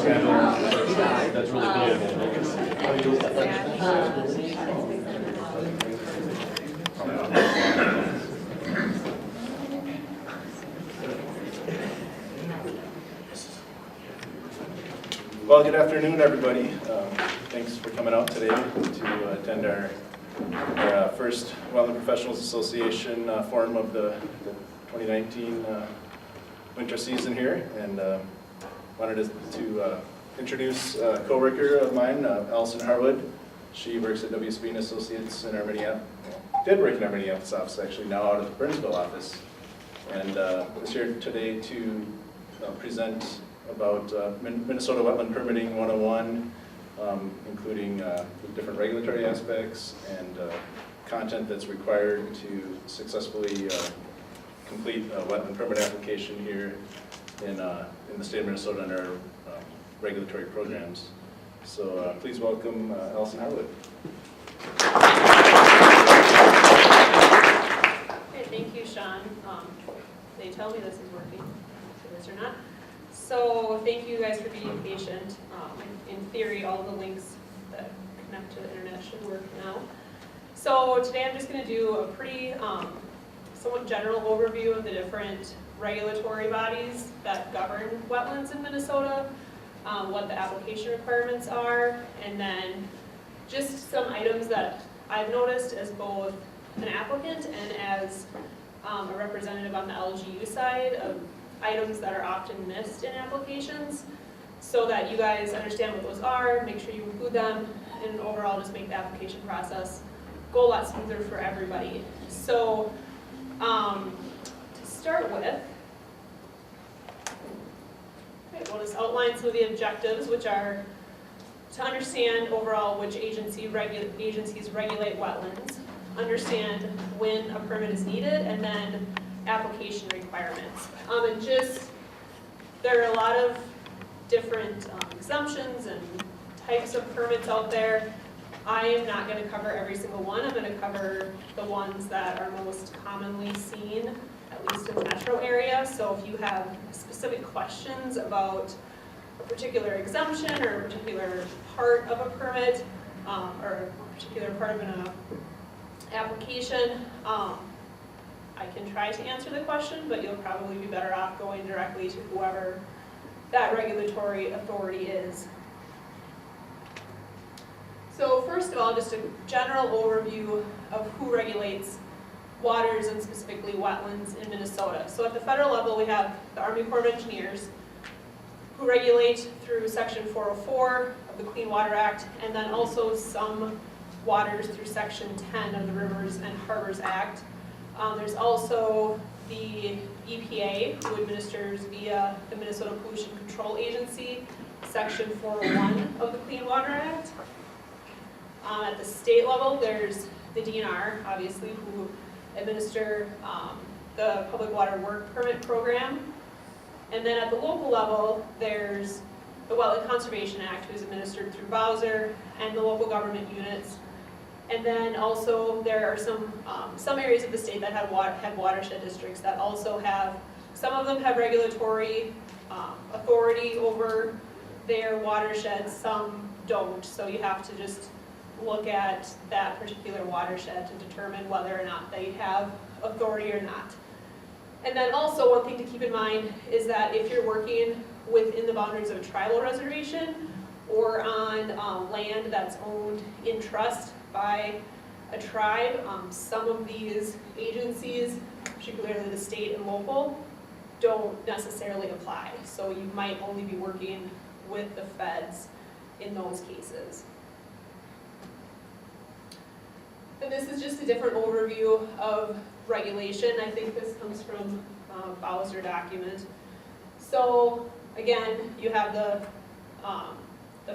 schedule. That's really good. Well, good afternoon, everybody. Thanks for coming out today to attend our first Wetland Professionals Association forum of the 2019 winter season here, and wanted to introduce a co-worker of mine, Alison Hardwood. She works at WSB and Associates in our did work in our Minneapolis office, actually, now out of the Burnsville office, and is here today to present about Minnesota Wetland Permitting 101, including the different regulatory aspects and content that's required to successfully complete a wetland permit application here in the state of Minnesota under our regulatory programs. So please welcome Alison Hardwood. Okay, thank you, Sean. They tell me this is working, so this or not. So thank you guys for being patient. In theory, all the links that connect to the internet should work now. So today I'm just going to do a pretty somewhat general overview of the different regulatory bodies that govern wetlands in Minnesota, what the application requirements are, and then just some items that I've noticed as both an applicant and as a representative on the LGU side of items that are often missed in applications, so that you guys understand what those are, make sure you include them, and overall just make the application process go a lot smoother for everybody. So to start with, we'll just outline some of the objectives, which are to understand overall which agencies regulate wetlands, understand when a permit is needed, and then application requirements. And just, there are a lot of different exemptions and types of permits out there. I am not going to cover every single one. I'm going to cover the ones that are most commonly seen, at least in the metro area. So if you have specific questions about a particular exemption or a particular part of a permit, or a particular part of an application, I can try to answer the question, but you'll probably be better off going directly to whoever that regulatory authority is. So first of all, just a general overview of who regulates waters and specifically wetlands in Minnesota. So at the federal level, we have the Army Corps of Engineers, who regulate through Section 404 of the Clean Water Act, and then also some waters through Section 10 of the Rivers and Harbors Act. There's also the EPA, who administers via the Minnesota Pollution Control Agency, Section 401 of the Clean Water Act. At the state level, there's the DNR, obviously, who administer the Public Water Work Permit Program. And then at the local level, there's the Wetland Conservation Act, who's administered through Bowser, and the local government units. And then also there are some areas of the state that have watershed districts that also have, some of them have regulatory authority over their watersheds, some don't. So you have to just look at that particular watershed to determine whether or not they have authority or not. And then also one thing to keep in mind is that if you're working within the boundaries of a tribal reservation or on land that's owned in trust by a tribe, some of these agencies, particularly the state and local, don't necessarily apply. So you might only be working with the feds in those cases. And this is just a different overview of regulation. I think this comes from a Bowser document. So again, you have the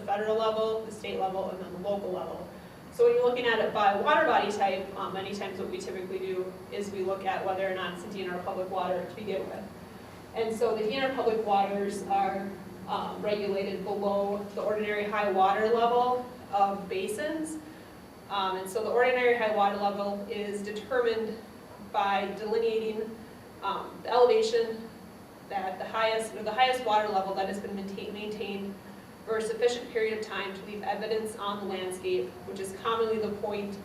federal level, the state level, and then the local level. So when you're looking at it by water body type, many times what we typically do is we look at whether or not it's a DNR public water to begin with. And so the DNR public waters are regulated below the ordinary high water level of basins. And so the ordinary high water level is determined by delineating the elevation that the highest water level that has been maintained or a sufficient period of time to leave evidence on the landscape, which is commonly the point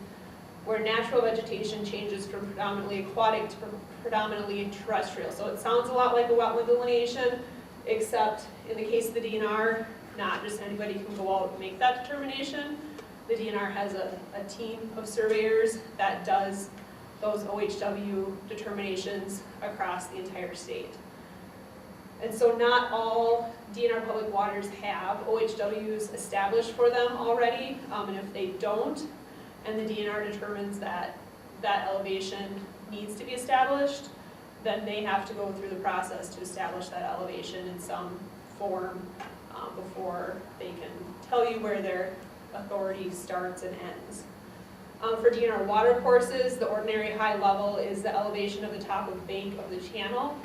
where natural vegetation changes from predominantly aquatic to predominantly terrestrial. So it sounds a lot like a wetland delineation, except in the case of the DNR, not just anybody can go out and make that determination. The DNR has a team of surveyors that does those OHW determinations across the entire state. And so not all DNR public waters have OHWs established for them already, and if they don't, and the DNR determines that that elevation needs to be established, then they have to go through the process to establish that elevation in some form before they can tell you where their authority starts and ends. For DNR water courses, the ordinary high level is the elevation of the top of bank of the channel.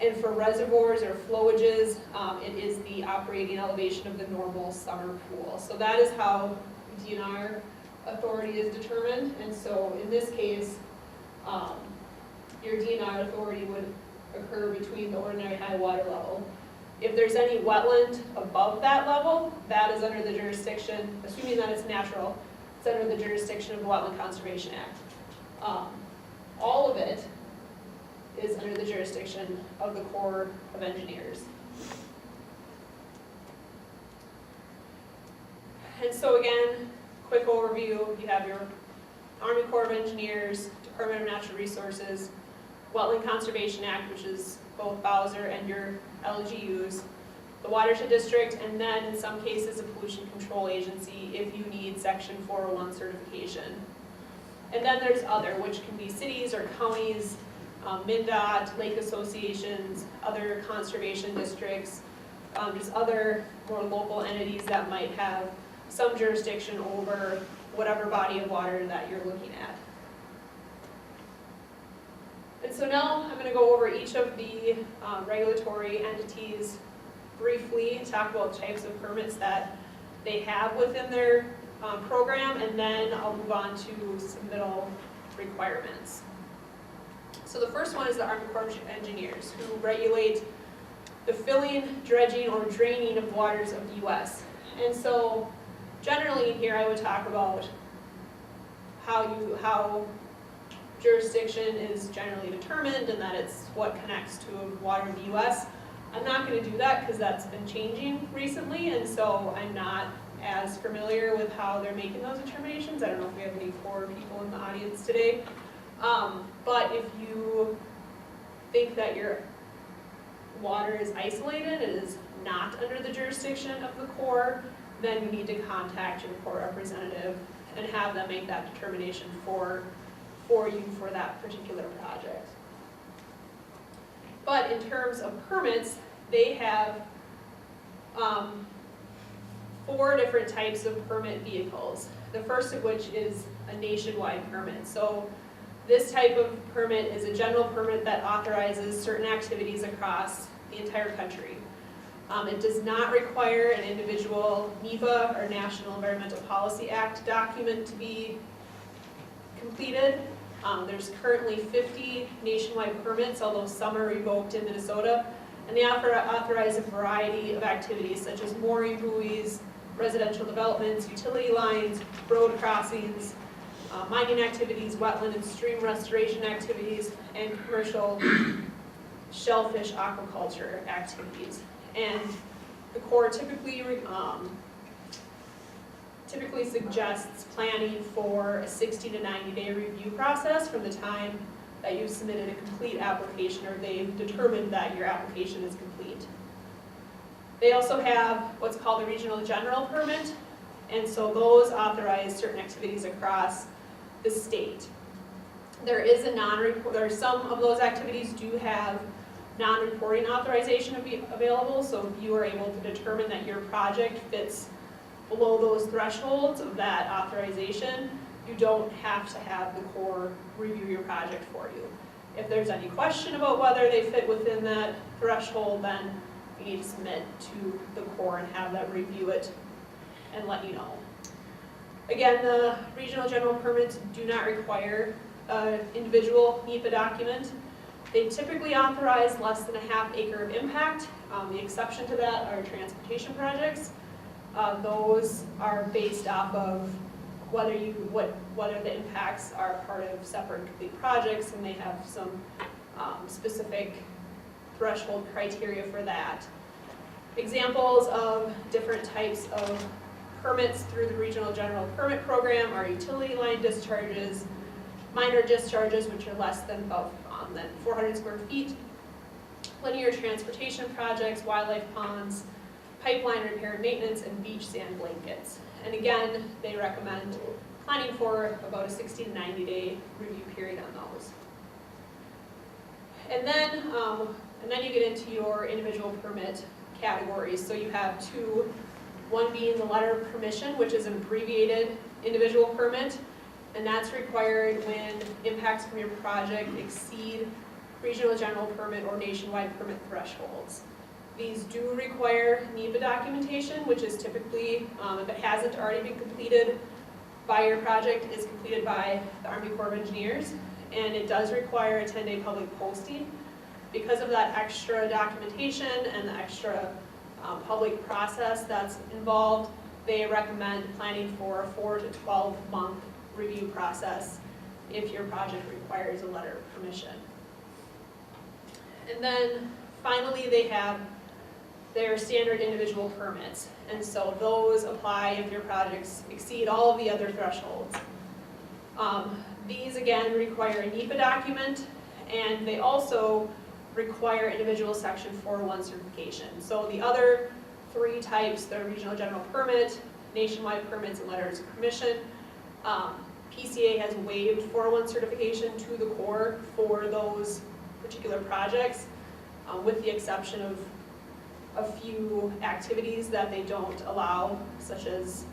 And for reservoirs or flowages, it is the operating elevation of the normal summer pool. So that is how DNR authority is determined. And so in this case, your DNR authority would occur between the ordinary high water level. If there's any wetland above that level, that is under the jurisdiction, assuming that it's natural, it's under the jurisdiction of the Wetland Conservation Act. All of it is under the jurisdiction of the Corps of Engineers. And so again, quick overview, you have your Army Corps of Engineers, Department of Natural Resources, Wetland Conservation Act, which is both Bowser and your LGUs, the Watershed District, and then in some cases a pollution control agency if you need Section 401 certification. And then there's other, which can be cities or counties, MnDOT, lake associations, other conservation districts, just other more local entities that might have some jurisdiction over whatever body of water that you're looking at. And so now I'm going to go over each of the regulatory entities briefly, talk about types of permits that they have within their program, and then I'll move on to submittal requirements. So the first one is the Army Corps of Engineers, who regulate the filling, dredging, or draining of waters of the U.S. And so generally in here I would talk about how jurisdiction is generally determined and that it's what connects to water of the U.S. I'm not going to do that because that's been changing recently, and so I'm not as familiar with how they're making those determinations. I don't know if we have any Corps people in the audience today. But if you think that your water is isolated, it is not under the jurisdiction of the Corps, then you need to contact your Corps representative and have them make that determination for you for that particular project. But in terms of permits, they have 4 different types of permit vehicles. The first of which is a nationwide permit. So this type of permit is a general permit that authorizes certain activities across the entire country. It does not require an individual NEPA or National Environmental Policy Act document to be completed. There's currently 50 nationwide permits, although some are revoked in Minnesota, and they authorize a variety of activities such as mooring buoys, residential developments, utility lines, road crossings, mining activities, wetland and stream restoration activities, and commercial shellfish aquaculture activities. And the Corps typically suggests planning for a 60 to 90-day review process from the time that you've submitted a complete application or they've determined that your application is complete. They also have what's called the Regional General Permit, and so those authorize certain activities across the state. There is some of those activities do have non-reporting authorization available, so if you are able to determine that your project fits below those thresholds of that authorization, you don't have to have the Corps review your project for you. If there's any question about whether they fit within that threshold, then you need to submit to the Corps and have them review it and let you know. Again, the regional general permits do not require an individual NEPA document. They typically authorize less than a half acre of impact. The exception to that are transportation projects. Those are based off of whether the impacts are part of separate and complete projects, and they have some specific threshold criteria for that. Examples of different types of permits through the Regional General Permit Program are utility line discharges, minor discharges, which are less than 400 square feet, linear transportation projects, wildlife ponds, pipeline repair and maintenance, and beach sand blankets. And again, they recommend planning for about a 60 to 90 day review period on those. And then you get into your individual permit categories. So you have two, one being the letter of permission, which is an abbreviated individual permit, and that's required when impacts from your project exceed regional general permit or nationwide permit thresholds. These do require NEPA documentation, which is typically, if it hasn't already been completed by your project, is completed by the Army Corps of Engineers, and it does require a 10-day public posting. Because of that extra documentation and the extra public process that's involved, they recommend planning for a 4 to 12 month review process if your project requires a letter of permission. And then finally, they have their standard individual permits. And so those apply if your projects exceed all of the other thresholds. These again require a NEPA document, and they also require individual section 401 certification. So the other three types, the regional general permit, nationwide permits, and letters of permission, PCA has waived 401 certification to the Corps for those particular projects, with the exception of a few activities that they don't allow, such as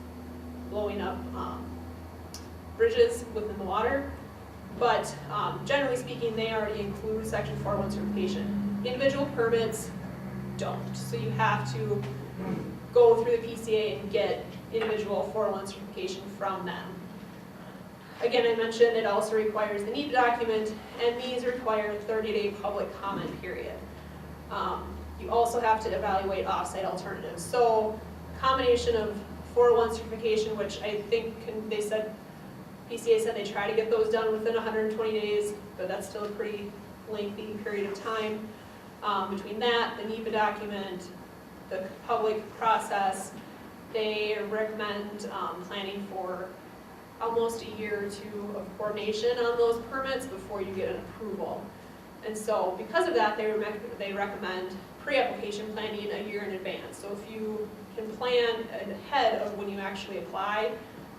blowing up bridges within the water. But generally speaking, they already include section 401 certification. Individual permits don't, so you have to go through the PCA and get individual 401 certification from them. Again, I mentioned it also requires the NEPA document, and these require a 30-day public comment period. You also have to evaluate off-site alternatives. So combination of 401 certification, which I think PCA said they try to get those done within 120 days, but that's still a pretty lengthy period of time. Between that, the NEPA document, the public process, they recommend planning for almost a year or two of coordination on those permits before you get an approval. And so because of that, they recommend pre-application planning a year in advance. So if you can plan ahead of when you actually apply,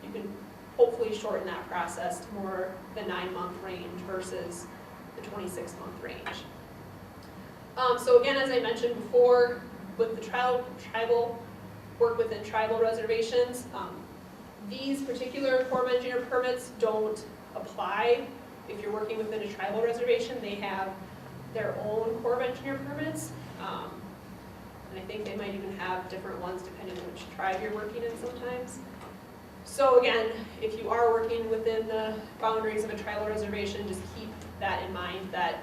you can hopefully shorten that process to more the 9-month range versus the 26-month range. So again, as I mentioned before, with the tribal work within tribal reservations, these particular Corps of Engineer permits don't apply if you're working within a tribal reservation. They have their own Corps of Engineer permits, and I think they might even have different ones depending on which tribe you're working in sometimes. So again, if you are working within the boundaries of a tribal reservation, just keep that in mind, that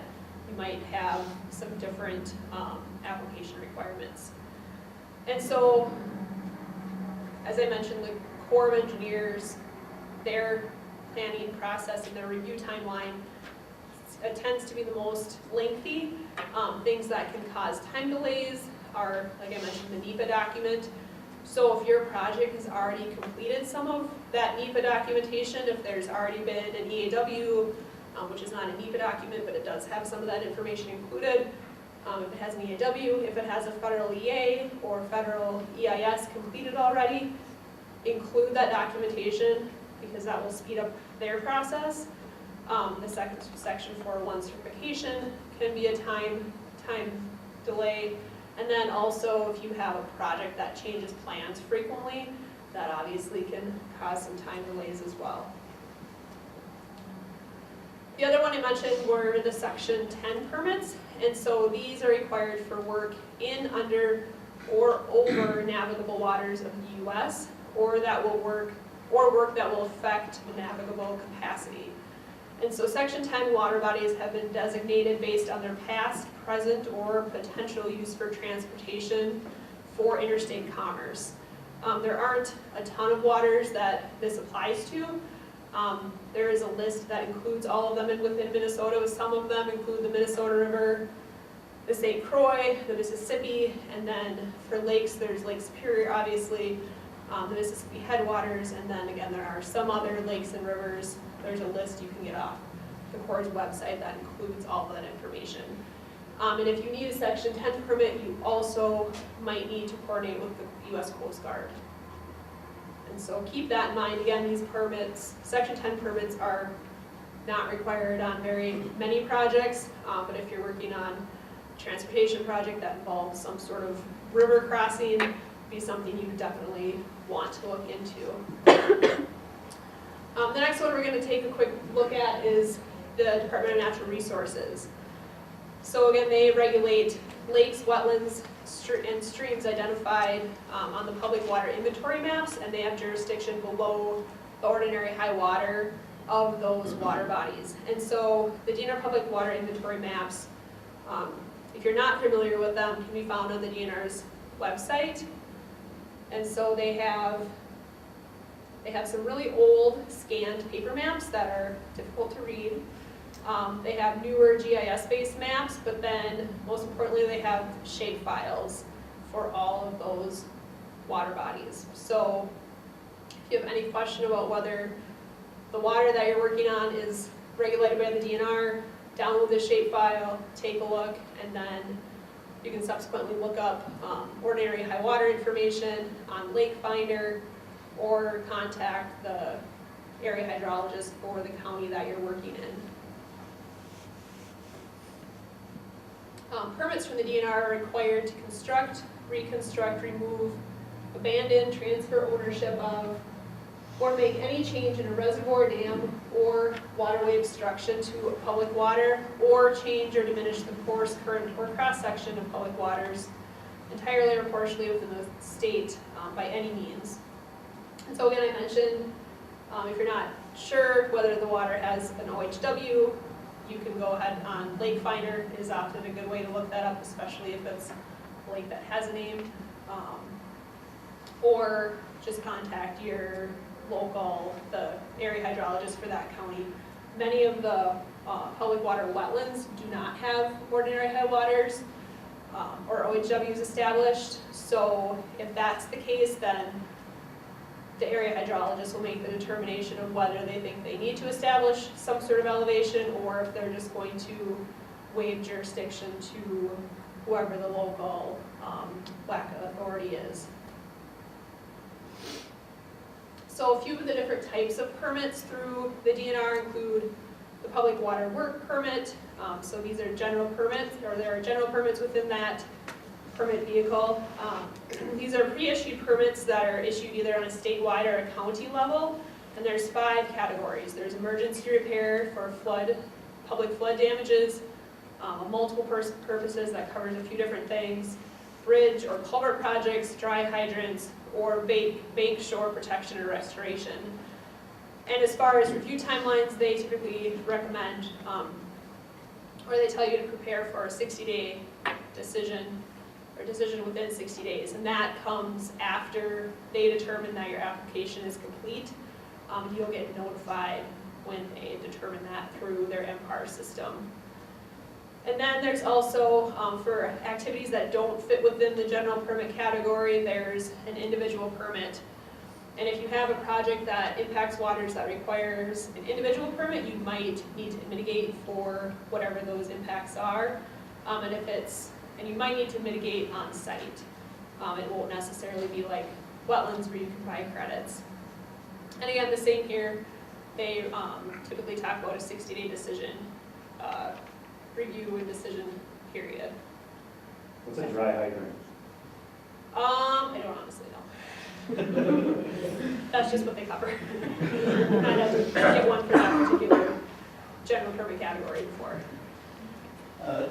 you might have some different application requirements. And so, as I mentioned, the Corps of Engineers, their planning process and their review timeline tends to be the most lengthy. Things that can cause time delays are, like I mentioned, the NEPA document. So if your project has already completed some of that NEPA documentation, if there's already been an EAW, which is not a NEPA document, but it does have some of that information included. If it has an EAW, if it has a federal EA or federal EIS completed already, include that documentation because that will speed up their process. The second section 401 certification can be a time delay. And then also if you have a project that changes plans frequently, that obviously can cause some time delays as well. The other one I mentioned were the Section 10 permits, and so these are required for work in, under, or over navigable waters of the U.S., or work that will affect the navigable capacity. And so Section 10 water bodies have been designated based on their past, present, or potential use for transportation for interstate commerce. There aren't a ton of waters that this applies to. There is a list that includes all of them within Minnesota. Some of them include the Minnesota River, the St. Croix, the Mississippi, and then for lakes, there's Lake Superior, obviously, the Mississippi headwaters, and then again, there are some other lakes and rivers. There's a list you can get off the Corps' website that includes all of that information. And if you need a Section 10 permit, you also might need to coordinate with the U.S. Coast Guard. And so keep that in mind. Again, these permits, Section 10 permits are not required on very many projects, but if you're working on a transportation project that involves some sort of river crossing, it'd be something you definitely want to look into. The next one we're going to take a quick look at is the Department of Natural Resources. So again, they regulate lakes, wetlands, and streams identified on the public water inventory maps, and they have jurisdiction below the ordinary high water of those water bodies. And so the DNR public water inventory maps, if you're not familiar with them, can be found on the DNR's website. And so they have some really old scanned paper maps that are difficult to read. They have newer GIS-based maps, but then most importantly, they have shape files for all of those water bodies. So if you have any question about whether the water that you're working on is regulated by the DNR, download the shape file, take a look, and then you can subsequently look up ordinary high water information on Lake Finder, or contact the area hydrologist for the county that you're working in. Permits from the DNR are required to construct, reconstruct, remove, abandon, transfer ownership of, or make any change in a reservoir, dam, or waterway obstruction to public water, or change or diminish the course, current, or cross-section of public waters entirely or partially within the state by any means. And so again, I mentioned, if you're not sure whether the water has an OHW, you can go ahead on Lake Finder. It is often a good way to look that up, especially if it's a lake that has a name. Or just contact your local, the area hydrologist for that county. Many of the public water wetlands do not have ordinary headwaters or OHWs established. So if that's the case, then the area hydrologist will make the determination of whether they think they need to establish some sort of elevation, or if they're just going to waive jurisdiction to whoever the local WACA authority is. So a few of the different types of permits through the DNR include the public water work permit. So these are general permits, or there are general permits within that permit vehicle. These are pre-issued permits that are issued either on a statewide or a county level, and there's 5 categories. There's emergency repair for public flood damages, multiple purposes that covers a few different things, bridge or culvert projects, dry hydrants, or bank shore protection or restoration. And as far as review timelines, they typically recommend, or they tell you to prepare for a 60-day decision, or decision within 60 days, and that comes after they determine that your application is complete. You'll get notified when they determine that through their MPAR system. And then there's also, for activities that don't fit within the general permit category, there's an individual permit. And if you have a project that impacts waters that requires an individual permit, you might need to mitigate for whatever those impacts are. And you might need to mitigate on site. It won't necessarily be like wetlands where you can buy credits. And again, the same here. They typically talk about a 60-day decision, review and decision period. What's a dry hydrant? I don't honestly know. That's just what they cover. I had to get one for that particular general permit category before.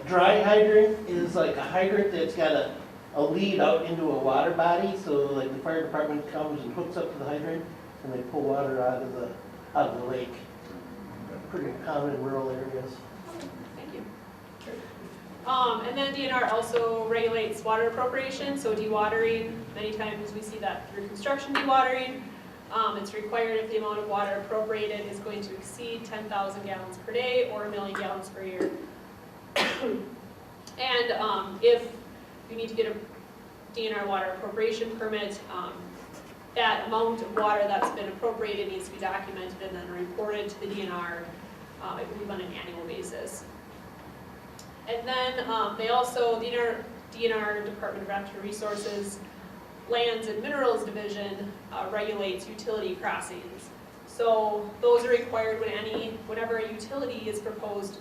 Dry hydrant is like a hydrant that's got a lead out into a water body, so like the fire department comes and hooks up to the hydrant and they pull water out of the lake. Pretty common in rural areas. Thank you. And then DNR also regulates water appropriation, so dewatering. Many times we see that through construction dewatering. It's required if the amount of water appropriated is going to exceed 10,000 gallons per day or 1 million gallons per year. And if you need to get a DNR water appropriation permit, that amount of water that's been appropriated needs to be documented and then reported to the DNR, I believe on an annual basis. And then they also, DNR, Department of Natural Resources, Lands and Minerals Division regulates utility crossings. So those are required whenever a utility is proposed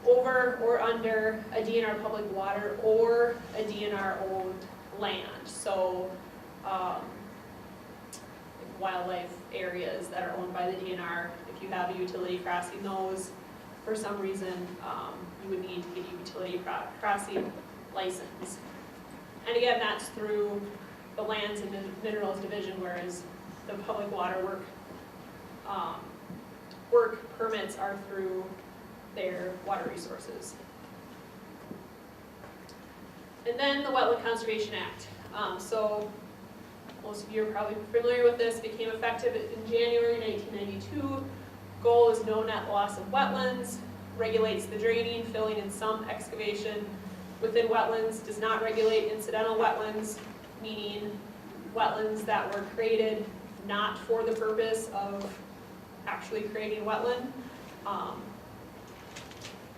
over or under a DNR public water or a DNR owned land. So wildlife areas that are owned by the DNR, if you have a utility crossing those, for some reason, you would need to get a utility crossing license. And again, that's through the Lands and Minerals Division, whereas the public water work permits are through their water resources. And then the Wetland Conservation Act. So most of you are probably familiar with this, became effective in January 1992. Goal is no net loss of wetlands, regulates the draining, filling, and some excavation within wetlands, does not regulate incidental wetlands, meaning wetlands that were created not for the purpose of actually creating wetland.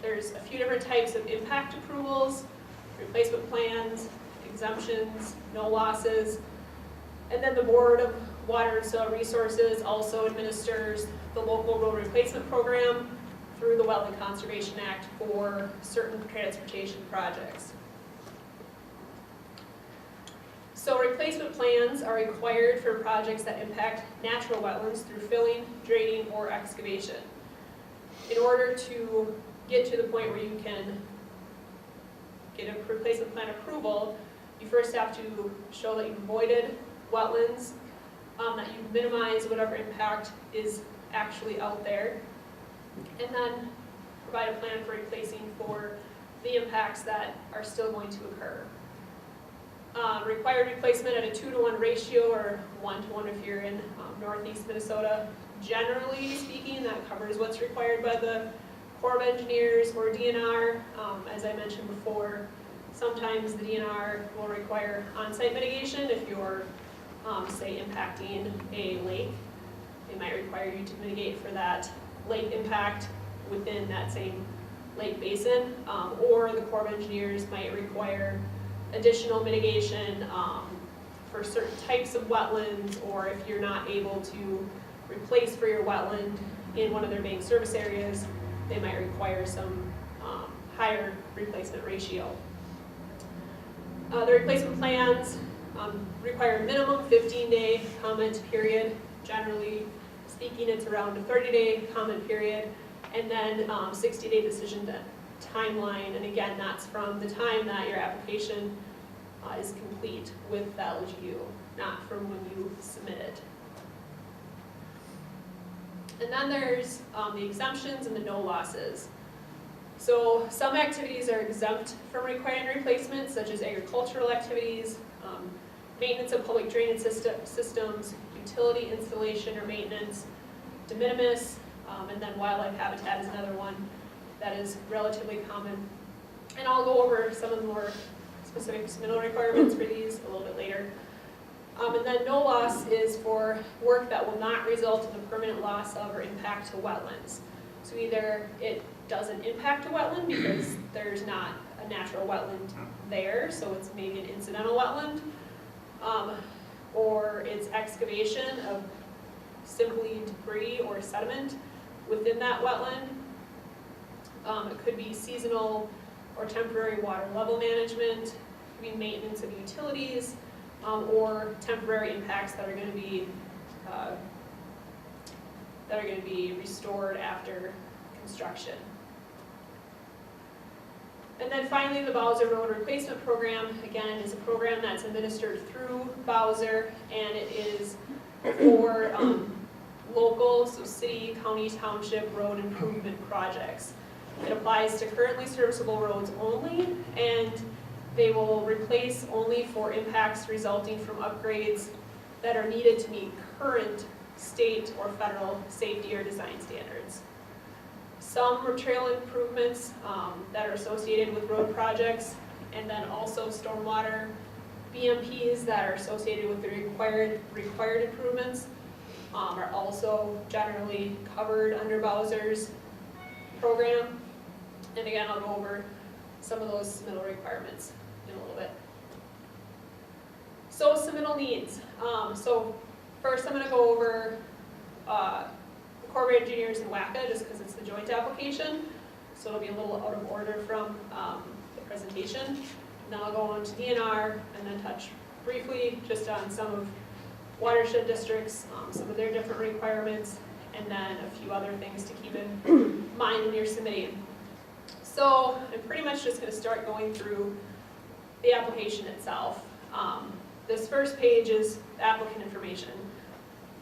There's a few different types of impact approvals, replacement plans, exemptions, no losses, and then the Board of Water and Soil Resources also administers the local road replacement program through the Wetland Conservation Act for certain transportation projects. So replacement plans are required for projects that impact natural wetlands through filling, draining, or excavation. In order to get to the point where you can get a replacement plan approval, you first have to show that you've avoided wetlands, that you've minimized whatever impact is actually out there, and then provide a plan for replacing for the impacts that are still going to occur. Required replacement at a 2-to-1 ratio or 1-to-1 if you're in northeast Minnesota. Generally speaking, that covers what's required by the Corps of Engineers or DNR. As I mentioned before, sometimes the DNR will require on-site mitigation if you're, say, impacting a lake. They might require you to mitigate for that lake impact within that same lake basin, or the Corps of Engineers might require additional mitigation for certain types of wetlands, or if you're not able to replace for your wetland in one of their main service areas, they might require some higher replacement ratio. The replacement plans require a minimum 15-day comment period. Generally speaking, it's around a 30-day comment period, and then 60-day decision timeline. And again, that's from the time that your application is complete with the LGU, not from when you submit it. And then there's the exemptions and the no losses. So some activities are exempt from requiring replacement, such as agricultural activities, maintenance of public drainage systems, utility installation or maintenance, de minimis, and then wildlife habitat is another one that is relatively common. And I'll go over some of the more specific submittal requirements for these a little bit later. And then no loss is for work that will not result in the permanent loss of or impact to wetlands. So either it doesn't impact a wetland because there's not a natural wetland there, so it's maybe an incidental wetland, or it's excavation of simply debris or sediment within that wetland. It could be seasonal or temporary water level management, it could be maintenance of utilities, or temporary impacts that are going to be restored after construction. And then finally, the Bowser Road Replacement Program, again, is a program that's administered through Bowser, and it is for local, so city, county, township road improvement projects. It applies to currently serviceable roads only, and they will replace only for impacts resulting from upgrades that are needed to meet current state or federal safety or design standards. Some trail improvements that are associated with road projects, and then also stormwater BMPs that are associated with the required improvements are also generally covered under Bowser's program. And again, I'll go over some of those submittal requirements in a little bit. So submittal needs. So first I'm going to go over the Corps of Engineers and WACA just because it's the joint application. So it'll be a little out of order from the presentation. Then I'll go on to DNR and then touch briefly just on some of watershed districts, some of their different requirements, and then a few other things to keep in mind when you're submitting. So I'm pretty much just going to start going through the application itself. This first page is applicant information.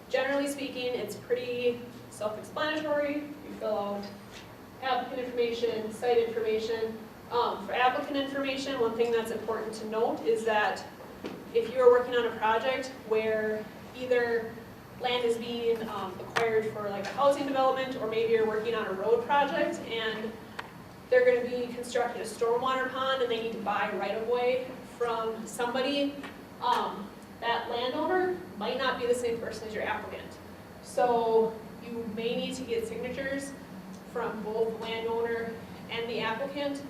Generally speaking, it's pretty self-explanatory. You fill out applicant information, site information. For applicant information, one thing that's important to note is that if you're working on a project where either land is being acquired for like a housing development, or maybe you're working on a road project and they're going to be constructing a stormwater pond and they need to buy right-of-way from somebody, that landowner might not be the same person as your applicant. So you may need to get signatures from both the landowner and the applicant,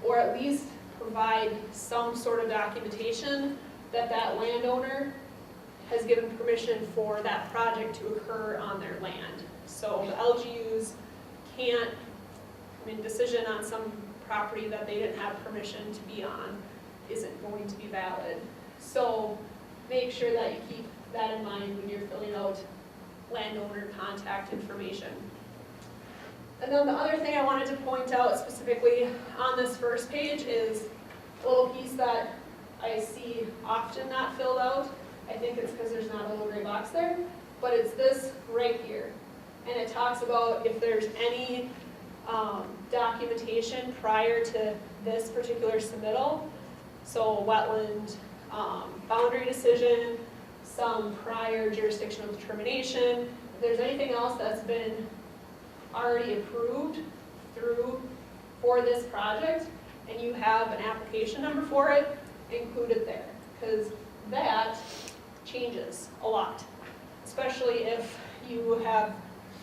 or at least provide some sort of documentation that that landowner has given permission for that project to occur on their land. So the LGUs can't, decision on some property that they didn't have permission to be on isn't going to be valid. So make sure that you keep that in mind when you're filling out landowner contact information. And then the other thing I wanted to point out specifically on this first page is a little piece that I see often not filled out. I think it's because there's not a little gray box there, but it's this right here. And it talks about if there's any documentation prior to this particular submittal, so wetland boundary decision, some prior jurisdictional determination, if there's anything else that's been already approved for this project and you have an application number for it, include it there, because that changes a lot, especially if you have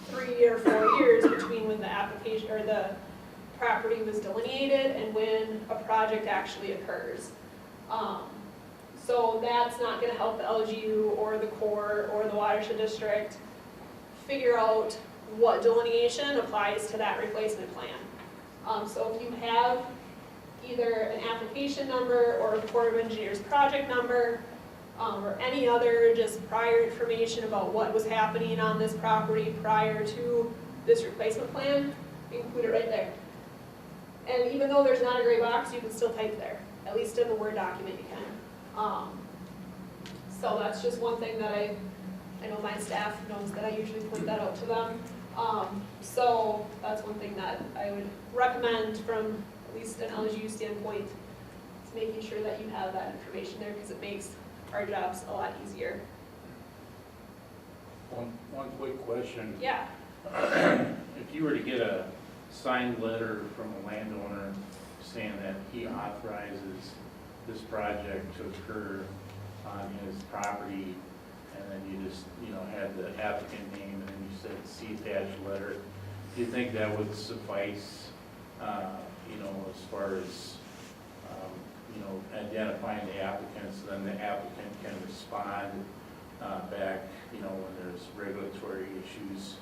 3 or 4 years between when the application or the property was delineated and when a project actually occurs. So that's not going to help the LGU or the Corps or the watershed district figure out what delineation applies to that replacement plan. So if you have either an application number or a Corps of Engineers project number, or any other just prior information about what was happening on this property prior to this replacement plan, include it right there. And even though there's not a gray box, you can still type there. At least in the Word document you can. So that's just one thing that I know my staff knows that I usually point that out to them. So that's one thing that I would recommend from at least an LGU standpoint, is making sure that you have that information there, because it makes our jobs a lot easier. One quick question. Yeah. If you were to get a signed letter from a landowner saying that he authorizes this project to occur on his property, and then you just, had the applicant name, and then you said see attached letter, do you think that would suffice, as far as, identifying the applicants, then the applicant can respond back, when there's regulatory issues?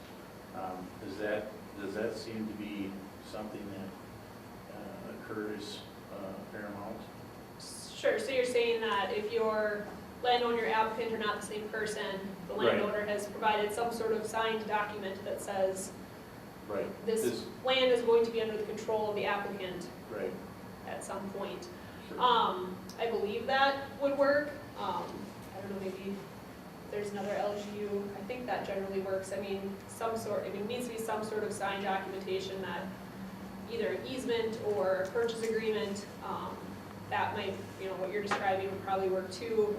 Does that seem to be something that occurs a fair amount? Sure, so you're saying that if your landowner and your applicant are not the same person, the landowner has provided some sort of signed document that says this land is going to be under the control of the applicant at some point. Sure. I believe that would work. I don't know, maybe there's another LGU. I think that generally works. It needs to be some sort of signed documentation that, either an easement or a purchase agreement. That might, what you're describing would probably work too.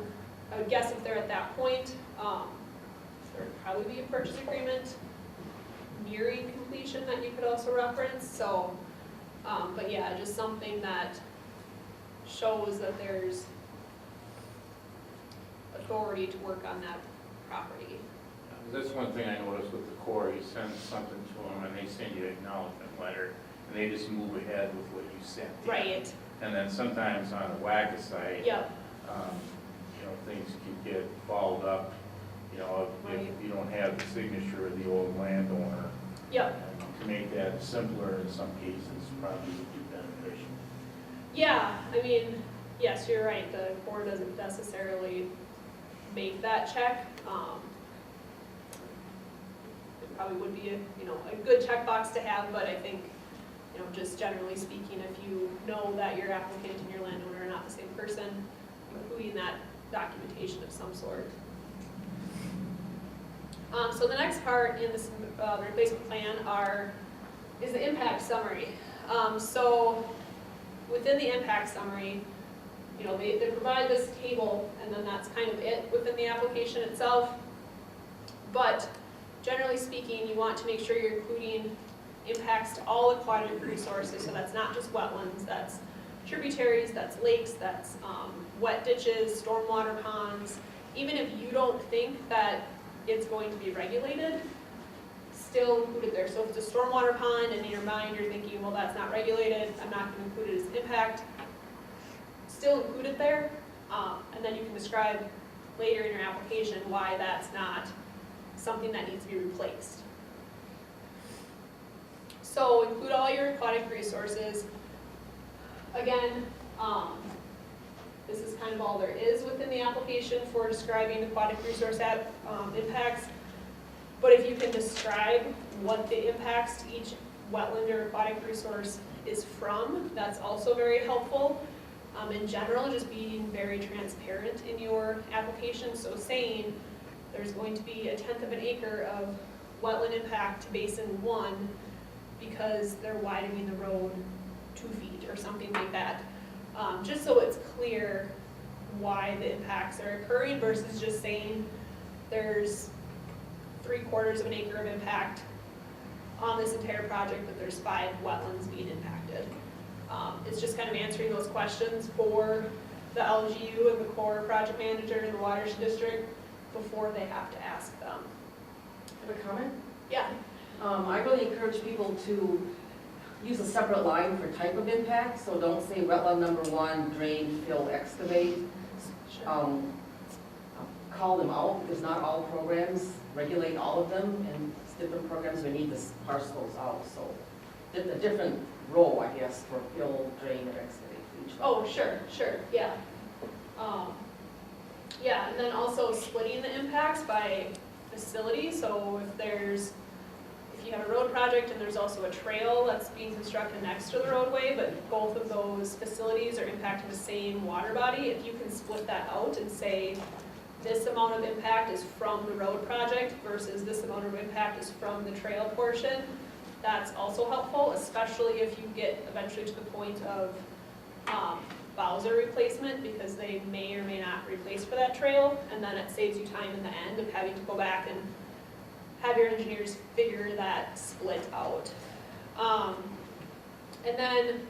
I would guess if they're at that point, there would probably be a purchase agreement nearing completion that you could also reference. So, but yeah, just something that shows that there's authority to work on that property. That's one thing I noticed with the Corps, you send something to them and they send you an acknowledgement letter, and they just move ahead with what you sent. Right. And then sometimes on the WACA side, Yep. Things can get followed up, Right. if you don't have the signature of the old landowner. Yep. To make that simpler in some cases probably would be beneficial. Yeah, I mean, yes, you're right, the Corps doesn't necessarily make that check. It probably would be a good checkbox to have, but I think, just generally speaking, if you know that your applicant and your landowner are not the same person, including that documentation of some sort. So the next part in this replacement plan is the impact summary. So within the impact summary, they provide this table, and then that's kind of it within the application itself. But generally speaking, you want to make sure you're including impacts to all aquatic resources, so that's not just wetlands, that's tributaries, that's lakes, that's wet ditches, stormwater ponds. Even if you don't think that it's going to be regulated, still include it there. So if it's a stormwater pond and in your mind you're thinking, well, that's not regulated, I'm not going to include it as impact, still include it there, and then you can describe later in your application why that's not something that needs to be replaced. So include all your aquatic resources. Again, this is kind of all there is within the application for describing aquatic resource impacts. But if you can describe what the impacts to each wetland or aquatic resource is from, that's also very helpful. In general, just being very transparent in your application. So saying there's going to be 1/10 of an acre of wetland impact to basin 1 because they're widening the road 2 feet or something like that. Just so it's clear why the impacts are occurring versus just saying there's 3/4 of an acre of impact on this entire project, but there's 5 wetlands being impacted. It's just kind of answering those questions for the LGU and the Corps project manager and the watershed district before they have to ask them. Have a comment? Yeah. I really encourage people to use a separate line for type of impact, so don't say wetland number 1, drain, fill, excavate. Call them out, because not all programs regulate all of them, and different programs we need to parse those out, so a different row, I guess, for fill, drain, or excavate for each one. Oh, sure, yeah. Yeah, and then also splitting the impacts by facility, so if you have a road project and there's also a trail that's being constructed next to the roadway, but both of those facilities are impacting the same water body, if you can split that out and say this amount of impact is from the road project versus this amount of impact is from the trail portion, that's also helpful, especially if you get eventually to the point of bowser replacement, because they may or may not replace for that trail, and then it saves you time in the end of having to go back and have your engineers figure that split out. And then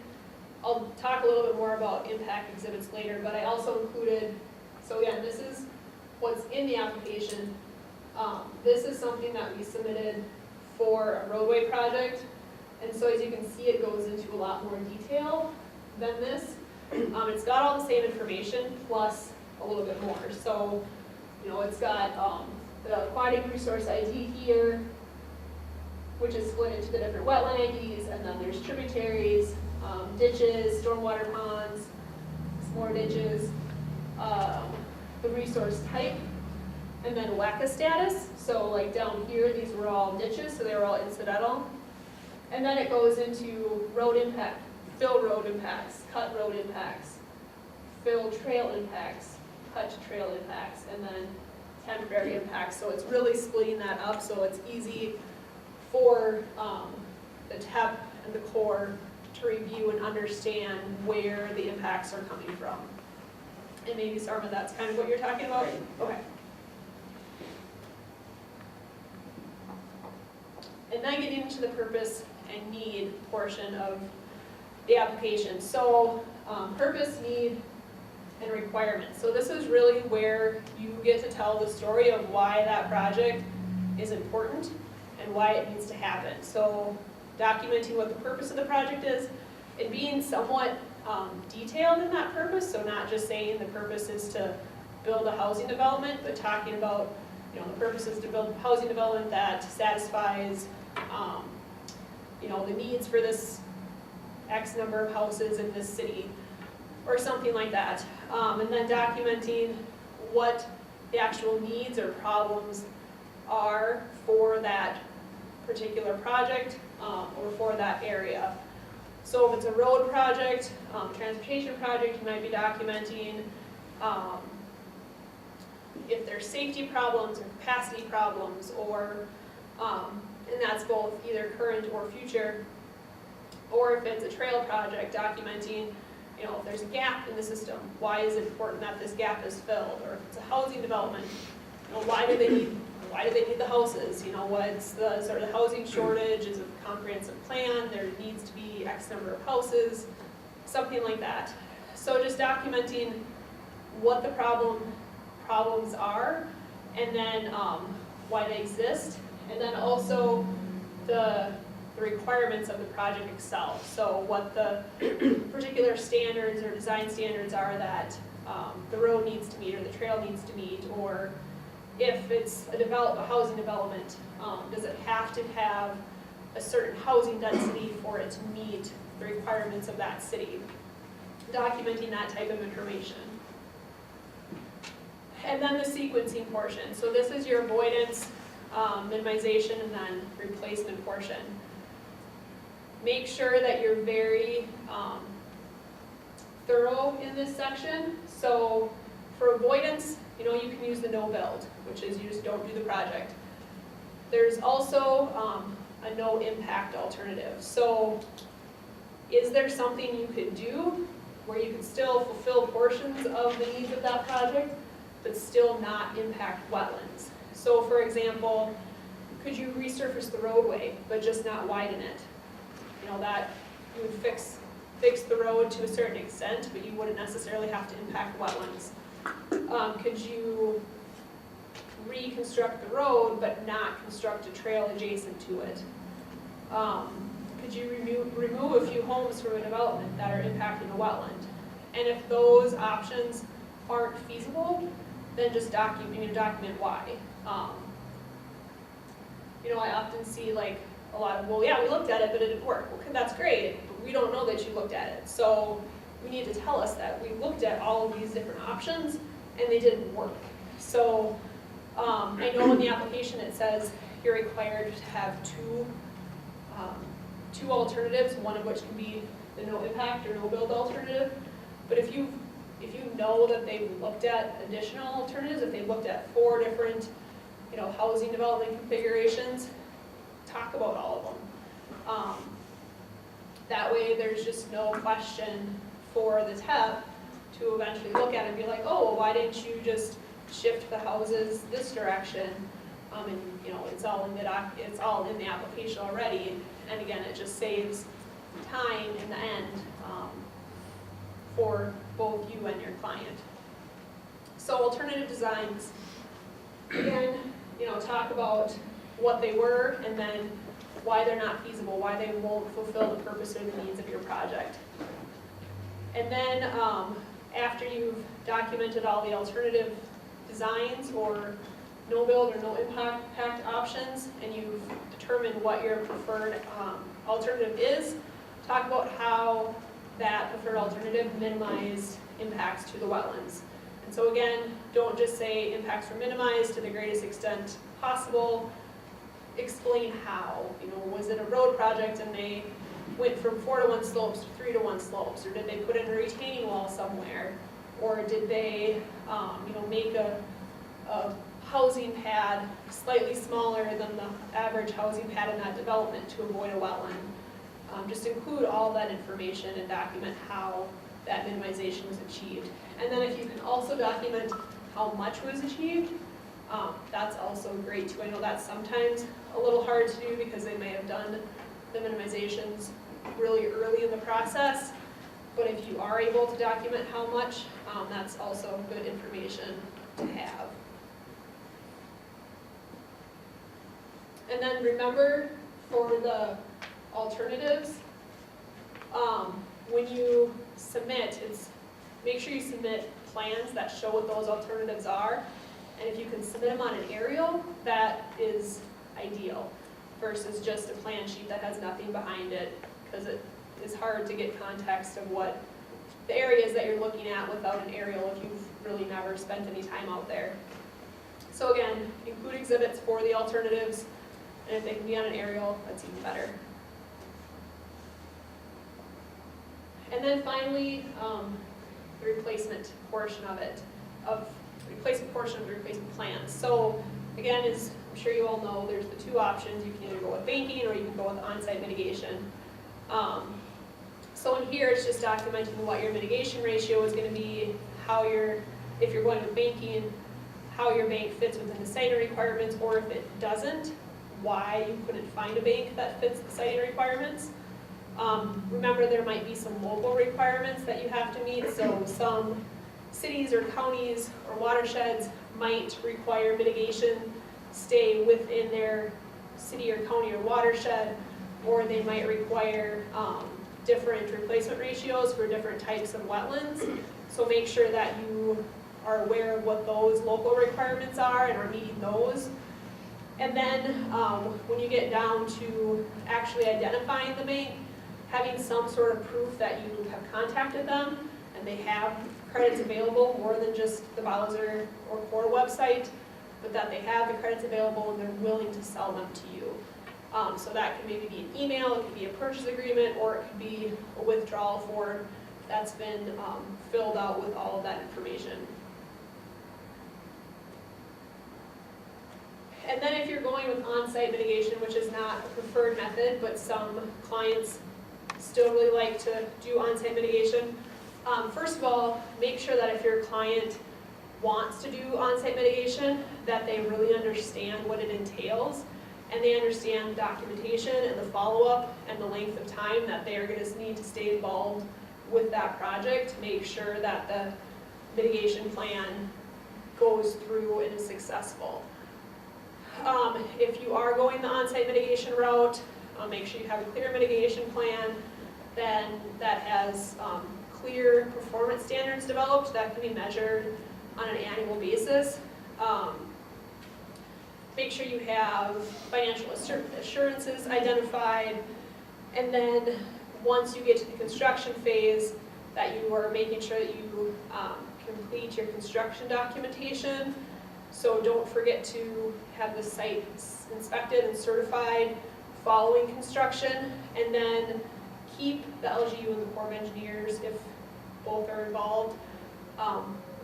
I'll talk a little bit more about impact exhibits later, but I also included, so again, this is what's in the application. This is something that we submitted for a roadway project, and so as you can see, it goes into a lot more detail than this. It's got all the same information plus a little bit more. So, it's got the aquatic resource ID here, which is split into the different wetland IDs, and then there's tributaries, ditches, stormwater ponds, some more ditches, the resource type, and then WACA status. So like down here, these were all ditches, so they were all incidental. And then it goes into road impact, fill road impacts, cut road impacts, fill trail impacts, cut trail impacts, and then temporary impacts. So it's really splitting that up so it's easy for the TEP and the Corps to review and understand where the impacts are coming from. And maybe, Sarma, that's kind of what you're talking about? Right. Okay. And then getting into the purpose and need portion of the application. So, purpose, need, and requirements. So this is really where you get to tell the story of why that project is important and why it needs to happen. So documenting what the purpose of the project is and being somewhat detailed in that purpose. So not just saying the purpose is to build a housing development, but talking about, the purpose is to build a housing development that satisfies, the needs for this X number of houses in this city, or something like that. And then documenting what the actual needs or problems are for that particular project or for that area. So if it's a road project, transportation project, you might be documenting if there's safety problems or capacity problems, or and that's both either current or future. Or if it's a trail project, documenting, if there's a gap in the system, why is it important that this gap is filled? Or if it's a housing development, why do they need the houses? What's the sort of housing shortage? Is it a comprehensive plan? There needs to be X number of houses, something like that. So just documenting what the problems are, and then why they exist, and then also the requirements of the project itself. So what the particular standards or design standards are that the road needs to meet or the trail needs to meet, or if it's a housing development, does it have to have a certain housing density for it to meet the requirements of that city? Documenting that type of information. And then the sequencing portion. So this is your avoidance, minimization, and then replacement portion. Make sure that you're very thorough in this section. So for avoidance, you can use the no build, which is you just don't do the project. There's also a no impact alternative. So is there something you could do where you could still fulfill portions of the needs of that project, but still not impact wetlands? So for example, could you resurface the roadway, but just not widen it? That you would fix the road to a certain extent, but you wouldn't necessarily have to impact wetlands. Could you reconstruct the road, but not construct a trail adjacent to it? Could you remove a few homes from a development that are impacting a wetland? And if those options aren't feasible, then just document why. I often see a lot of, well, yeah, we looked at it, but it didn't work. Well, that's great, but we don't know that you looked at it. So we need to tell us that we looked at all of these different options and they didn't work. So I know in the application it says you're required to have two alternatives, one of which can be the no impact or no build alternative. But if you know that they've looked at additional alternatives, if they've looked at 4 different housing development configurations, talk about all of them. That way there's just no question for the TEP to eventually look at it and be like, oh, well, why didn't you just shift the houses this direction? And it's all in the application already. And again, it just saves time in the end for both you and your client. So alternative designs, again, talk about what they were and then why they're not feasible, why they won't fulfill the purpose or the needs of your project. And then after you've documented all the alternative designs or no build or no impact options, and you've determined what your preferred alternative is, talk about how that preferred alternative minimized impacts to the wetlands. And so again, don't just say impacts were minimized to the greatest extent possible. Explain how. Was it a road project and they went from 4-to-1 slopes to 3-to-1 slopes, or did they put in a retaining wall somewhere, or did they, make a housing pad slightly smaller than the average housing pad in that development to avoid a wetland? Just include all that information and document how that minimization was achieved. And then if you can also document how much was achieved, that's also great too. I know that's sometimes a little hard to do because they may have done the minimizations really early in the process, but if you are able to document how much, that's also good information to have. And then remember, for the alternatives, when you submit, make sure you submit plans that show what those alternatives are. And if you can submit them on an aerial, that is ideal, versus just a plan sheet that has nothing behind it, because it is hard to get context of what the areas that you're looking at without an aerial if you've really never spent any time out there. So again, include exhibits for the alternatives, and if they can be on an aerial, that's even better. And then finally, the replacement portion of it, replacement portion of the replacement plan. So again, as I'm sure you all know, there's the two options. You can either go with banking or you can go with on-site mitigation. So in here, it's just documenting what your mitigation ratio is going to be, if you're going with banking, how your bank fits within the siting requirements, or if it doesn't, why you couldn't find a bank that fits the siting requirements. Remember, there might be some local requirements that you have to meet, so some cities or counties or watersheds might require mitigation stay within their city or county or watershed, or they might require different replacement ratios for different types of wetlands. So make sure that you are aware of what those local requirements are and are meeting those. And then when you get down to actually identifying the bank, having some sort of proof that you have contacted them and they have credits available more than just the Bowser or Core website, but that they have the credits available and they're willing to sell them to you. So that could maybe be an email, it could be a purchase agreement, or it could be a withdrawal form that's been filled out with all of that information. And then if you're going with on-site mitigation, which is not a preferred method, but some clients still really like to do on-site mitigation, first of all, make sure that if your client wants to do on-site mitigation, that they really understand what it entails, and they understand the documentation and the follow-up and the length of time that they are going to need to stay involved with that project to make sure that the mitigation plan goes through and is successful. If you are going the on-site mitigation route, make sure you have a clear mitigation plan then that has clear performance standards developed that can be measured on an annual basis. Make sure you have financial assurances identified, and then once you get to the construction phase, that you are making sure that you complete your construction documentation. So don't forget to have the site inspected and certified following construction, and then keep the LGU and the Corps of Engineers, if both are involved,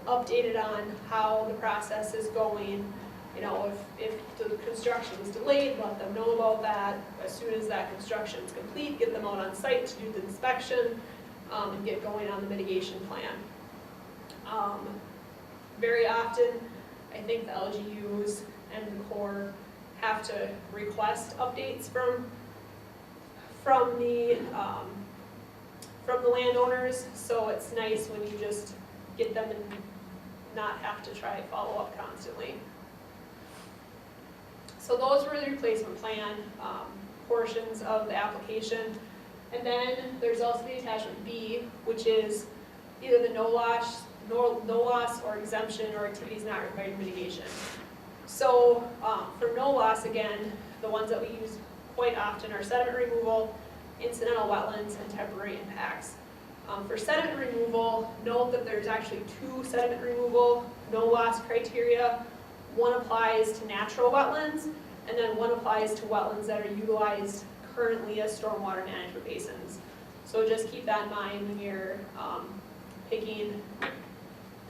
updated on how the process is going. You know, if the construction is delayed, let them know about that. As soon as that construction is complete, get them out on site to do the inspection and get going on the mitigation plan. Very often, I think the LGUs and the Corps have to request updates from the landowners, so it's nice when you just get them and not have to try follow up constantly. So those were the replacement plan portions of the application. And then there's also the attachment B, which is either the no loss or exemption or activities not required in mitigation. So for no loss, again, the ones that we use quite often are sediment removal, incidental wetlands, and temporary impacts. For sediment removal, note that there's actually two sediment removal no loss criteria. One applies to natural wetlands, and then one applies to wetlands that are utilized currently as stormwater management basins. So just keep that in mind when you're picking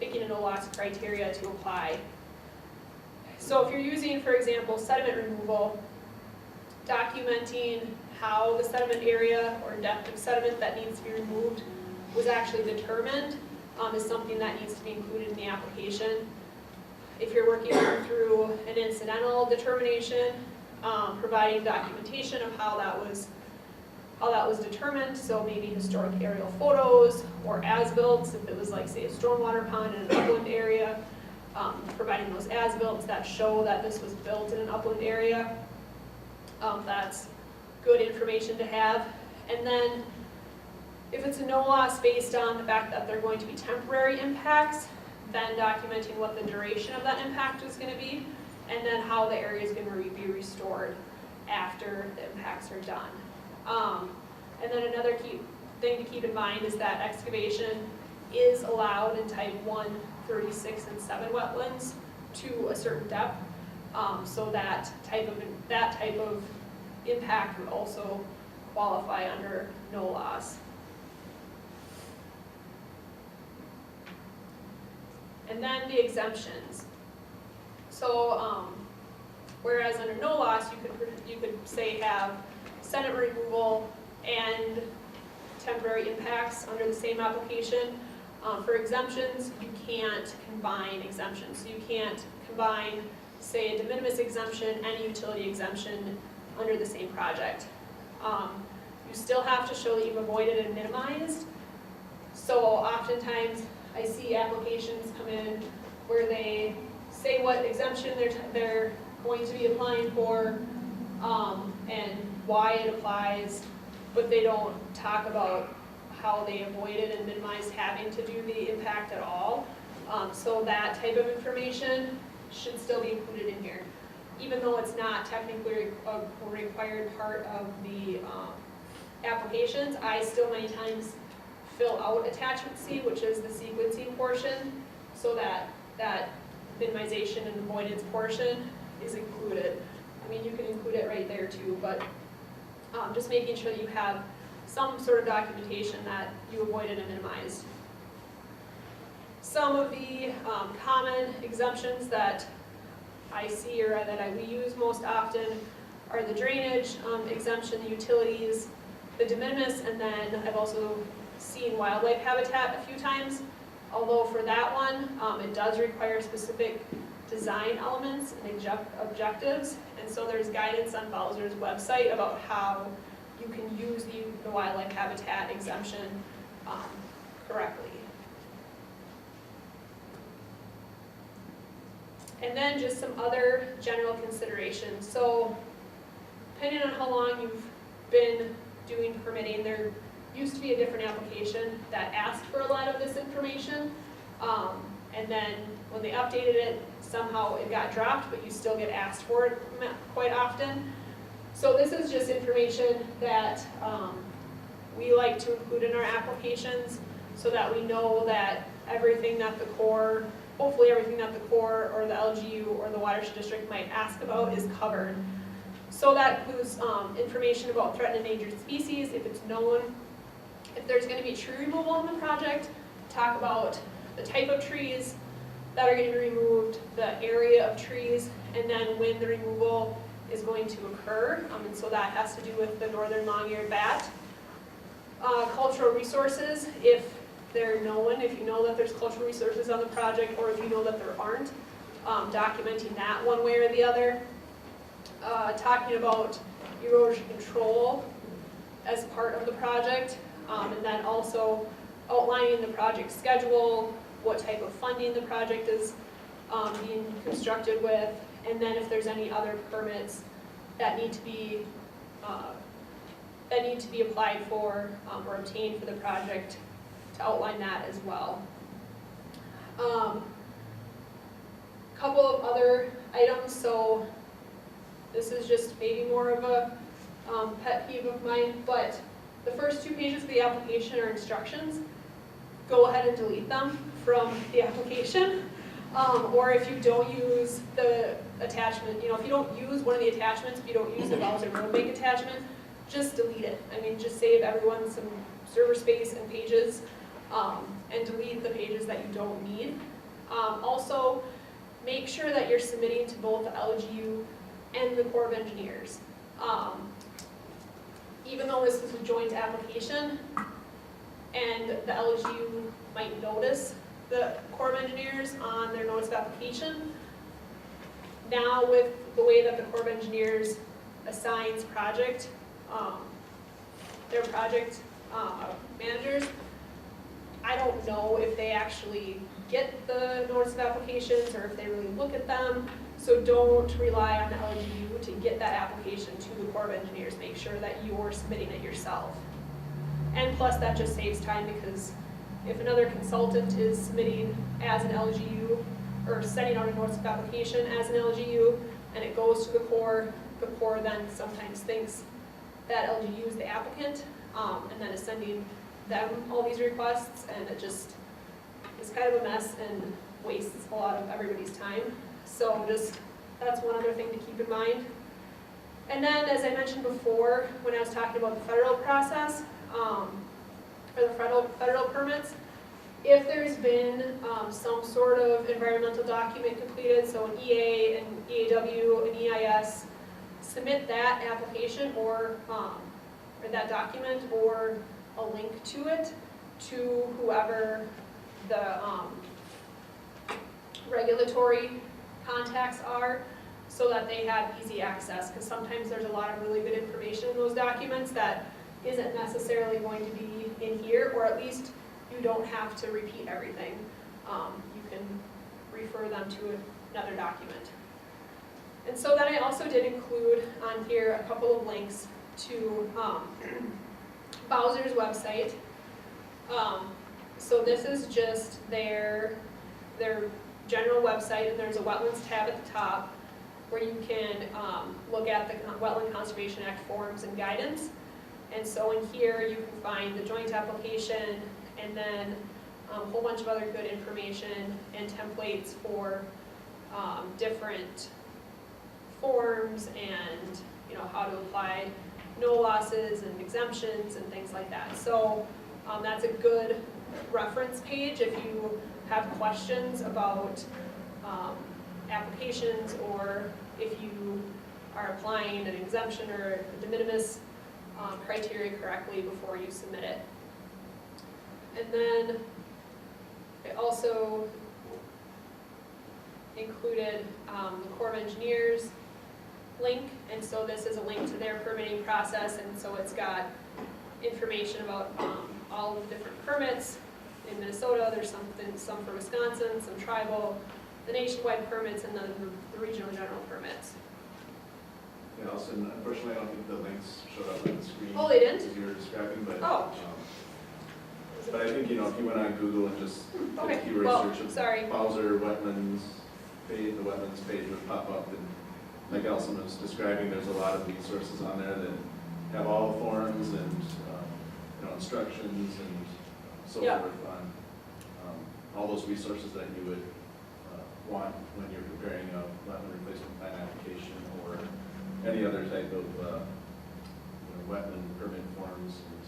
a no loss criteria to apply. So if you're using, for example, sediment removal, documenting how the sediment area or depth of sediment that needs to be removed was actually determined is something that needs to be included in the application. If you're working through an incidental determination, providing documentation of how that was determined, so maybe historic aerial photos or as-built, if it was like, say, a stormwater pond in an upland area, providing those as-built that show that this was built in an upland area. That's good information to have. And then if it's a no loss based on the fact that they're going to be temporary impacts, then documenting what the duration of that impact is going to be, and then how the area is going to be restored after the impacts are done. And then another key thing to keep in mind is that excavation is allowed in type 1, 36, and 7 wetlands to a certain depth. So that type of impact would also qualify under no loss. And then the exemptions. So whereas under no loss, you could say have sediment removal and temporary impacts under the same application. For exemptions, you can't combine exemptions. So you can't combine, say, a de minimis exemption and a utility exemption under the same project. You still have to show that you've avoided and minimized. So oftentimes I see applications come in where they say what exemption they're going to be applying for and why it applies, but they don't talk about how they avoided and minimized having to do the impact at all. So that type of information should still be included in here. Even though it's not technically a required part of the applications, I still many times fill out attachment C, which is the sequencing portion, so that that minimization and avoidance portion is included. I mean, you can include it right there too, but just making sure that you have some sort of documentation that you avoided and minimized. Some of the common exemptions that I see or that we use most often are the drainage exemption, the utilities, the de minimis, and then I've also seen wildlife habitat a few times. Although for that one, it does require specific design elements and objectives, and so there's guidance on Bowser's website about how you can use the wildlife habitat exemption correctly. And then just some other general considerations. So depending on how long you've been doing permitting, there used to be a different application that asked for a lot of this information. And then when they updated it, somehow it got dropped, but you still get asked for it quite often. So this is just information that we like to include in our applications so that we know that everything that the Corps, hopefully everything that the Corps or the LGU or the watershed district might ask about is covered. So that includes information about threatened endangered species, if it's known. If there's going to be tree removal in the project, talk about the type of trees that are going to be removed, the area of trees, and then when the removal is going to occur. And so that has to do with the northern long-eared bat. Cultural resources, if they're known, if you know that there's cultural resources on the project, or if you know that there aren't, documenting that one way or the other. Talking about erosion control as part of the project, and then also outlining the project schedule, what type of funding the project is being constructed with, and then if there's any other permits that need to be applied for or obtained for the project, to outline that as well. Couple of other items. So this is just maybe more of a pet peeve of mine, but the first 2 pages of the application are instructions. Go ahead and delete them from the application. Or if you don't use the attachment, if you don't use one of the attachments, if you don't use the Bowser Roadmake attachment, just delete it. I mean, just save everyone some server space and pages, and delete the pages that you don't need. Also, make sure that you're submitting to both the LGU and the Corps of Engineers. even though this is a joint application, and the LGU might notice the Corps of Engineers on their notice of application, now with the way that the Corps of Engineers assigns their project managers, I don't know if they actually get the notice of applications or if they really look at them. So don't rely on the LGU to get that application to the Corps of Engineers. Make sure that you're submitting it yourself. And plus that just saves time, because if another consultant is submitting as an LGU or sending out a notice of application as an LGU and it goes to the Corps then sometimes thinks that LGU is the applicant and then is sending them all these requests, and it just is kind of a mess and wastes a lot of everybody's time. So just, that's one other thing to keep in mind. And then, as I mentioned before, when I was talking about the federal process, or the federal permits, if there's been some sort of environmental document completed, so an EA, an EAW, an EIS, submit that application or that document or a link to it to whoever the regulatory contacts are, so that they have easy access, because sometimes there's a lot of really good information in those documents that isn't necessarily going to be in here, or at least you don't have to repeat everything. You can refer them to another document. And so then I also did include on here a couple of links to Bowser's website. So this is just their general website, and there's a wetlands tab at the top where you can look at the Wetland Conservation Act forms and guidance. And so in here you can find the joint application and then a whole bunch of other good information and templates for different forms and how to apply no losses and exemptions and things like that. So that's a good reference page if you have questions about applications, or if you are applying an exemption or a de minimis criteria correctly before you submit it. And then I also included the Corps of Engineers link, and so this is a link to their permitting process, and so it's got information about all of the different permits in Minnesota. There's some for Wisconsin, some tribal, the nationwide permits, and then the regional general permits. Yeah, Alison, unfortunately, I don't think the links showed up on the screen. Oh, they didn't? As you were describing, but. Oh. But I think, if you went on Google and just did Okay, a keyword well, search of sorry. Bowser wetlands page, the wetlands page would pop up, and like Alison was describing, there's a lot of resources on there that have all the forms and instructions and so Yeah. forth on all those resources that you would want when you're preparing a wetland replacement plan application or any other type of wetland permit forms and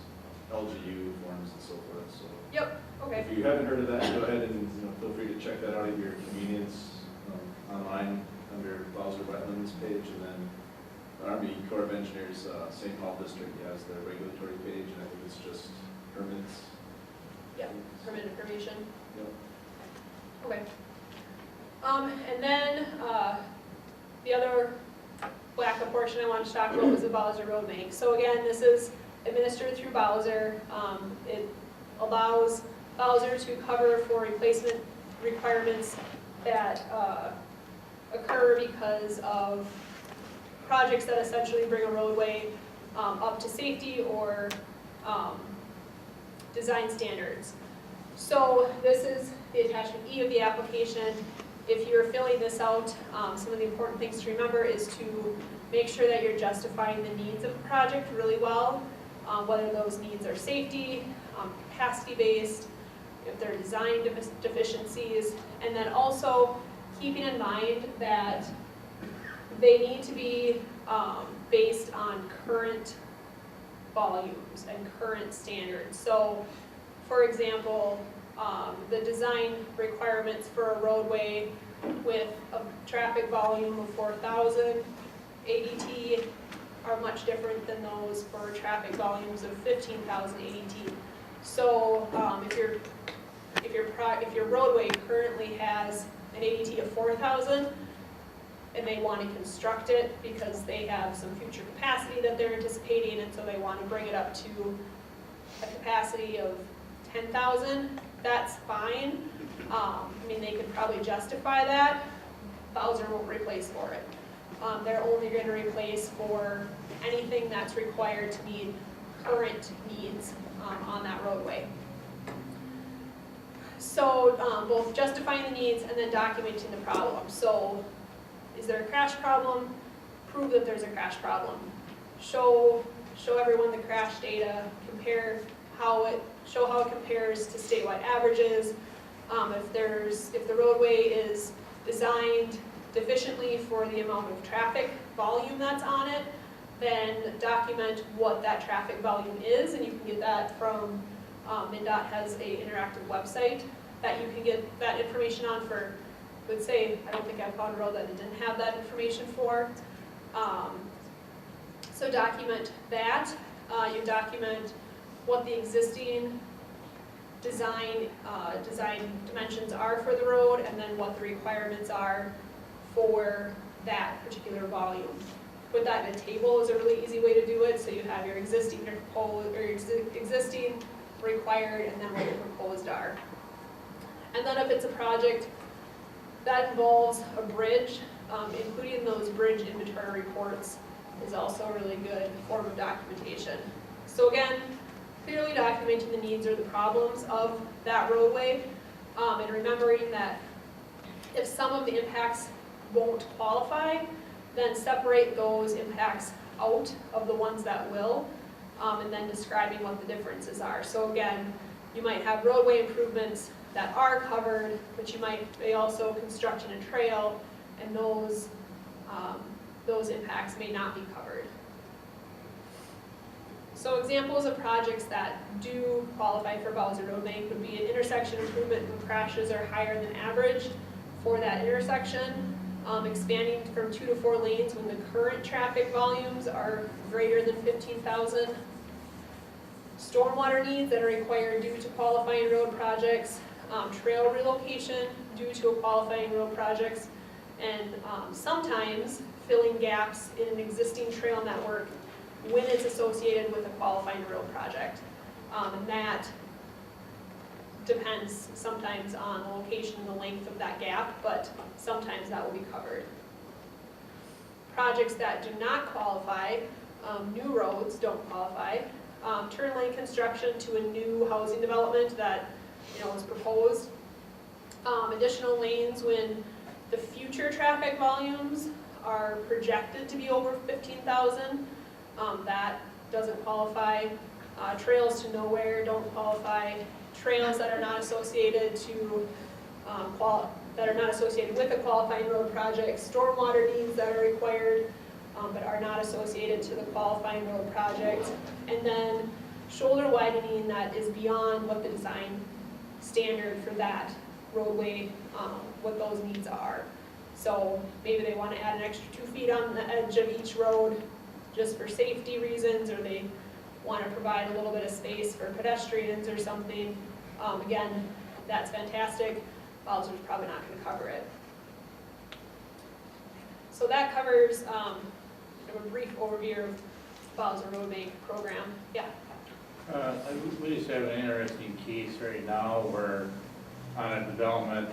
LGU forms and so forth. So Yep, okay. if you haven't heard of that, go ahead and feel free to check that out at your convenience online under Bowser Wetlands page, and then the Army Corps of Engineers St. Paul District has their regulatory page, and I think it's just permits. Yep, permit information. Yep. Okay. And then the other backup portion I wanted to talk about was the Bowser Road Bank. So again, this is administered through Bowser. It allows Bowser to cover for replacement requirements that occur because of projects that essentially bring a roadway up to safety or design standards. So this is the attachment E of the application. If you're filling this out, some of the important things to remember is to make sure that you're justifying the needs of the project really well, whether those needs are safety, capacity-based, if there are design deficiencies, and then also keeping in mind that they need to be based on current volumes and current standards. So, for example, the design requirements for a roadway with a traffic volume of 4,000 ADT are much different than those for traffic volumes of 15,000 ADT. So if your roadway currently has an ADT of 4,000 and they want to construct it because they have some future capacity that they're anticipating, and so they want to bring it up to a capacity of 10,000, that's fine. I mean, they could probably justify that. Bowser won't replace for it. They're only going to replace for anything that's required to meet current needs on that roadway. So both justifying the needs and then documenting the problem. So is there a crash problem? Prove that there's a crash problem. Show everyone the crash data, show how it compares to statewide averages. If the roadway is designed deficiently for the amount of traffic volume that's on it, then document what that traffic volume is, and you can get that from, MnDOT has a interactive website that you can get that information on for, I would say, I don't think I've found a road that it didn't have that information for. So document that. You document what the existing design dimensions are for the road, and then what the requirements are for that particular volume. Put that in a table is a really easy way to do it. So you have your existing proposed, or existing, required, and then what the proposed are. And then if it's a project that involves a bridge, including those bridge inventory reports is also a really good form of documentation. So again, clearly documenting the needs or the problems of that roadway, and remembering that if some of the impacts won't qualify, then separate those impacts out of the ones that will, and then describing what the differences are. So again, you might have roadway improvements that are covered, but you might also construction and trail, and those impacts may not be covered. So examples of projects that do qualify for Bowser Road Bank would be an intersection improvement when crashes are higher than average for that intersection, expanding from 2 to 4 lanes when the current traffic volumes are greater than 15,000, stormwater needs that are required due to qualifying road projects, trail relocation due to a qualifying road projects, and sometimes filling gaps in an existing trail network when it's associated with a qualifying road project. And that depends sometimes on the location and the length of that gap, but sometimes that will be covered. Projects that do not qualify, new roads don't qualify. Turn lane construction to a new housing development that is proposed. Additional lanes when the future traffic volumes are projected to be over 15,000. That doesn't qualify. Trails to nowhere don't qualify. Trails that are not associated to with a qualifying road project. Stormwater needs that are required but are not associated to the qualifying road project. And then shoulder widening that is beyond what the design standard for that roadway, what those needs are. So maybe they want to add an extra 2 feet on the edge of each road just for safety reasons, or they want to provide a little bit of space for pedestrians or something. Again, that's fantastic. Bowser's probably not going to cover it. So that covers a brief overview of Bowser Road Bank program. Yeah. We just have an interesting case right now where on a development,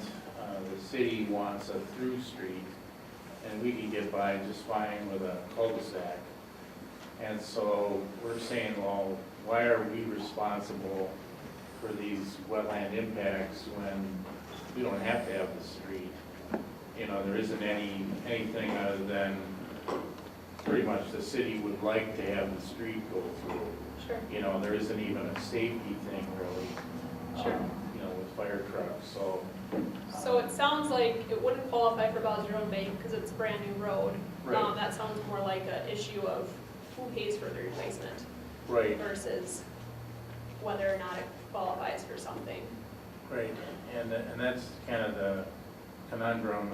the city wants a through street, and we can get by just fine with a cul-de-sac. And so we're saying, well, why are we responsible for these wetland impacts when we don't have to have the street? There isn't anything other than pretty much the city would like to have the street go through. Sure. There isn't even a safety thing really. Sure. With fire trucks, so. So it sounds like it wouldn't qualify for Bowser Road Bank because it's a brand new road. Right. That sounds more like an issue of who pays for the replacement. Right. Versus whether or not it qualifies for something. Right, and that's kind of the conundrum